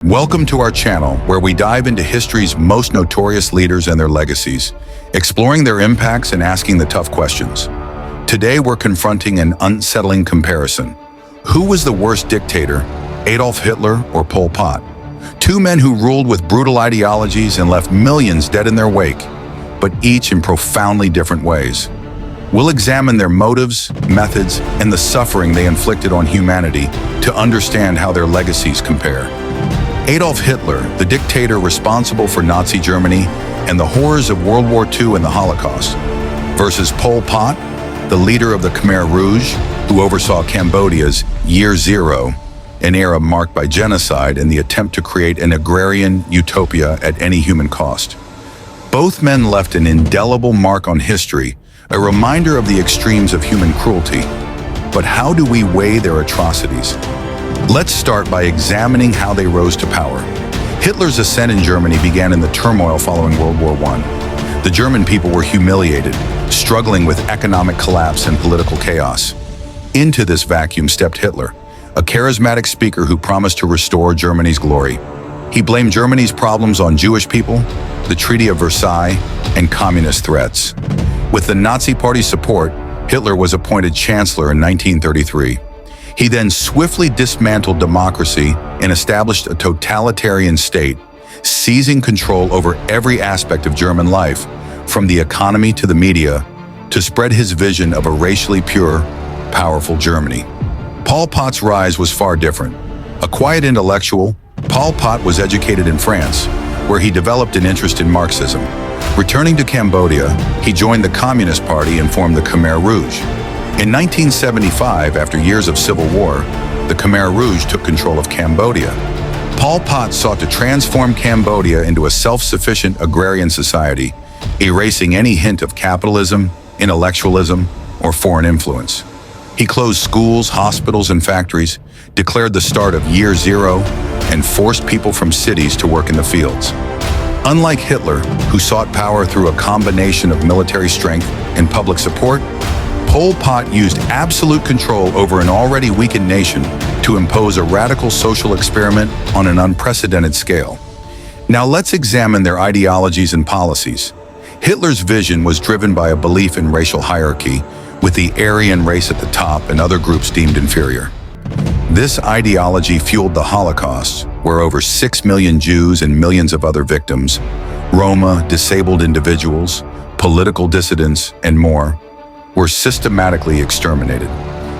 Welcome to our channel, where we dive into history's most notorious leaders and their legacies, exploring their impacts and asking the tough questions. Today, we're confronting an unsettling comparison. Who was the worst dictator, Adolf Hitler or Pol Pot? Two men who ruled with brutal ideologies and left millions dead in their wake, but each in profoundly different ways. We'll examine their motives, methods, and the suffering they inflicted on humanity to understand how their legacies compare. Adolf Hitler, the dictator responsible for Nazi Germany and the horrors of World War II and the Holocaust, versus Pol Pot, the leader of the Khmer Rouge, who oversaw Cambodia's Year Zero, an era marked by genocide and the attempt to create an agrarian utopia at any human cost. Both men left an indelible mark on history, a reminder of the extremes of human cruelty. But how do we weigh their atrocities? Let's start by examining how they rose to power. Hitler's ascent in Germany began in the turmoil following World War I. The German people were humiliated, struggling with economic collapse and political chaos. Into this vacuum stepped Hitler, a charismatic speaker who promised to restore Germany's glory. He blamed Germany's problems on Jewish people, the Treaty of Versailles, and communist threats. With the Nazi Party's support, Hitler was appointed chancellor in 1933. He then swiftly dismantled democracy and established a totalitarian state, seizing control over every aspect of German life, from the economy to the media, to spread his vision of a racially pure, powerful Germany. Pol Pot's rise was far different. A quiet intellectual, Pol Pot was educated in France, where he developed an interest in Marxism. Returning to Cambodia, he joined the Communist Party and formed the Khmer Rouge. In 1975, after years of civil war, the Khmer Rouge took control of Cambodia. Pol Pot sought to transform Cambodia into a self-sufficient agrarian society, erasing any hint of capitalism, intellectualism, or foreign influence. He closed schools, hospitals, and factories, declared the start of Year Zero, and forced people from cities to work in the fields. Unlike Hitler, who sought power through a combination of military strength and public support, Pol Pot used absolute control over an already weakened nation to impose a radical social experiment on an unprecedented scale. Now let's examine their ideologies and policies. Hitler's vision was driven by a belief in racial hierarchy, with the Aryan race at the top and other groups deemed inferior. This ideology fueled the Holocaust, where over 6 million Jews and millions of other victims, Roma, disabled individuals, political dissidents, and more, were systematically exterminated.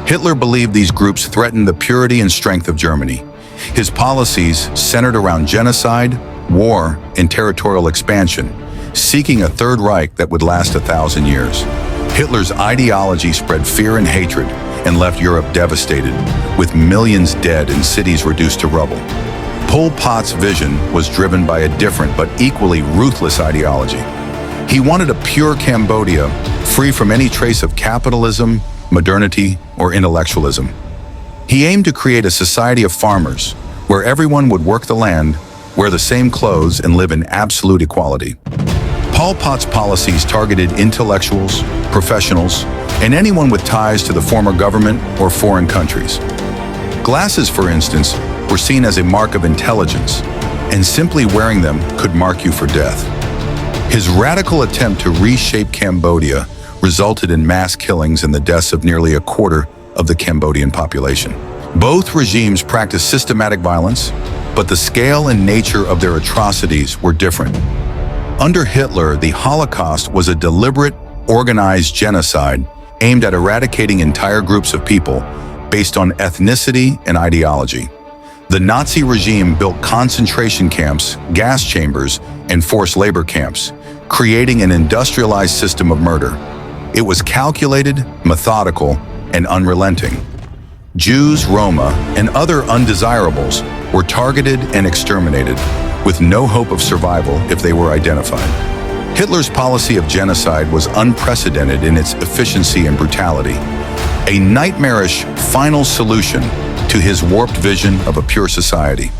Hitler believed these groups threatened the purity and strength of Germany. His policies centered around genocide, war, and territorial expansion, seeking a Third Reich that would last 1,000 years. Hitler's ideology spread fear and hatred and left Europe devastated, with millions dead and cities reduced to rubble. Pol Pot's vision was driven by a different but equally ruthless ideology. He wanted a pure Cambodia, free from any trace of capitalism, modernity, or intellectualism. He aimed to create a society of farmers, where everyone would work the land, wear the same clothes, and live in absolute equality. Pol Pot's policies targeted intellectuals, professionals, and anyone with ties to the former government or foreign countries. Glasses, for instance, were seen as a mark of intelligence, and simply wearing them could mark you for death. His radical attempt to reshape Cambodia resulted in mass killings and the deaths of nearly a quarter of the Cambodian population. Both regimes practiced systematic violence, but the scale and nature of their atrocities were different. Under Hitler, the Holocaust was a deliberate, organized genocide aimed at eradicating entire groups of people based on ethnicity and ideology. The Nazi regime built concentration camps, gas chambers, and forced labor camps, creating an industrialized system of murder. It was calculated, methodical, and unrelenting. Jews, Roma, and other undesirables were targeted and exterminated, with no hope of survival if they were identified. Hitler's policy of genocide was unprecedented in its efficiency and brutality, a nightmarish final solution to his warped vision of a pure society.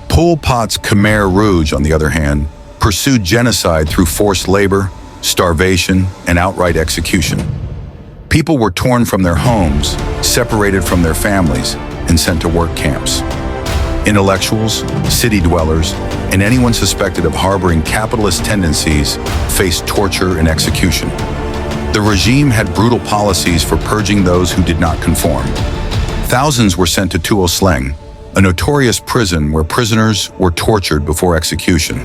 Pol Pot's Khmer Rouge, on the other hand, pursued genocide through forced labor, starvation, and outright execution. People were torn from their homes, separated from their families, and sent to work camps. Intellectuals, city dwellers, and anyone suspected of harboring capitalist tendencies faced torture and execution. The regime had brutal policies for purging those who did not conform. Thousands were sent to Sleng, a notorious prison where prisoners were tortured before execution.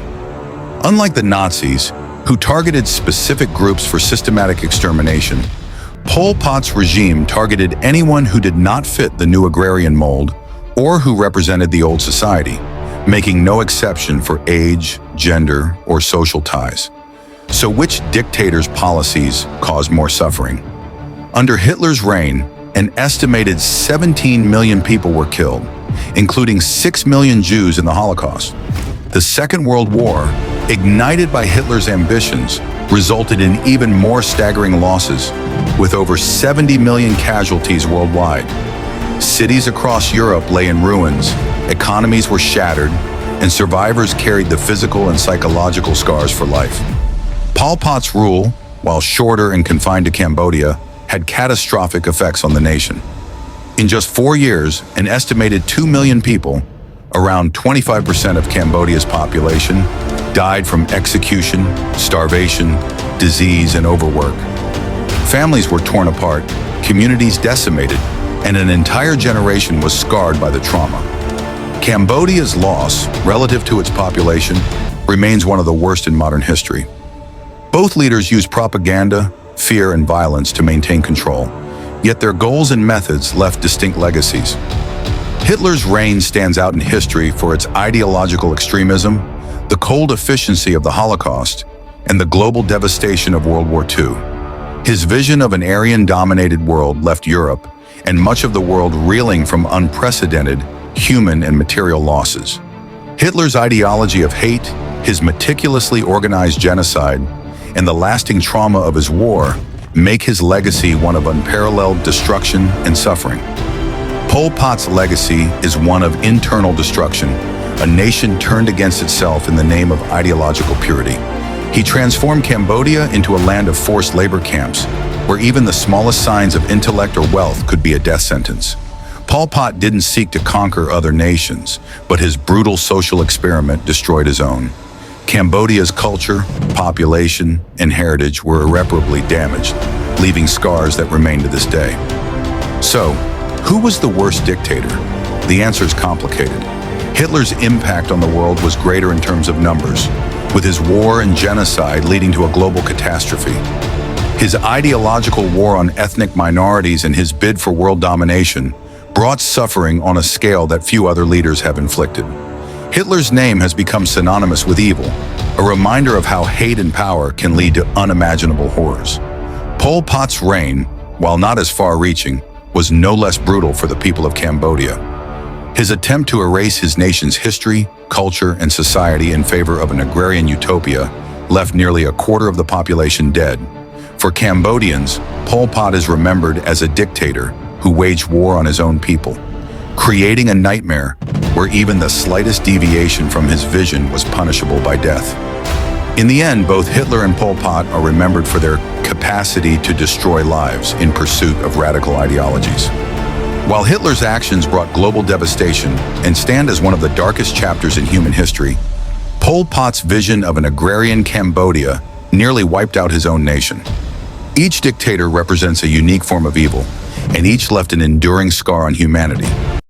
Unlike the Nazis, who targeted specific groups for systematic extermination, Pol Pot's regime targeted anyone who did not fit the new agrarian mold or who represented the old society, making no exception for age, gender, or social ties. So which dictator's policies caused more suffering? Under Hitler's reign, an estimated 17 million people were killed, including 6 million Jews in the Holocaust. The Second World War, ignited by Hitler's ambitions, resulted in even more staggering losses, with over 70 million casualties worldwide. Cities across Europe lay in ruins, economies were shattered, and survivors carried the physical and psychological scars for life. Pol Pot's rule, while shorter and confined to Cambodia, had catastrophic effects on the nation. In just 4 years, an estimated 2 million people, around 25% of Cambodia's population, died from execution, starvation, disease, and overwork. Families were torn apart, communities decimated, and an entire generation was scarred by the trauma. Cambodia's loss, relative to its population, remains one of the worst in modern history. Both leaders used propaganda, fear, and violence to maintain control, yet their goals and methods left distinct legacies. Hitler's reign stands out in history for its ideological extremism, the cold efficiency of the Holocaust, and the global devastation of World War II. His vision of an Aryan-dominated world left Europe and much of the world reeling from unprecedented human and material losses. Hitler's ideology of hate, his meticulously organized genocide, and the lasting trauma of his war make his legacy one of unparalleled destruction and suffering. Pol Pot's legacy is one of internal destruction, a nation turned against itself in the name of ideological purity. He transformed Cambodia into a land of forced labor camps, where even the smallest signs of intellect or wealth could be a death sentence. Pol Pot didn't seek to conquer other nations, but his brutal social experiment destroyed his own. Cambodia's culture, population, and heritage were irreparably damaged, leaving scars that remain to this day. So, who was the worst dictator? The answer is complicated. Hitler's impact on the world was greater in terms of numbers, with his war and genocide leading to a global catastrophe. His ideological war on ethnic minorities and his bid for world domination brought suffering on a scale that few other leaders have inflicted. Hitler's name has become synonymous with evil, a reminder of how hate and power can lead to unimaginable horrors. Pol Pot's reign, while not as far-reaching, was no less brutal for the people of Cambodia. His attempt to erase his nation's history, culture, and society in favor of an agrarian utopia left nearly a quarter of the population dead. For Cambodians, Pol Pot is remembered as a dictator who waged war on his own people, creating a nightmare where even the slightest deviation from his vision was punishable by death. In the end, both Hitler and Pol Pot are remembered for their capacity to destroy lives in pursuit of radical ideologies. While Hitler's actions brought global devastation and stand as one of the darkest chapters in human history, Pol Pot's vision of an agrarian Cambodia nearly wiped out his own nation. Each dictator represents a unique form of evil, and each left an enduring scar on humanity.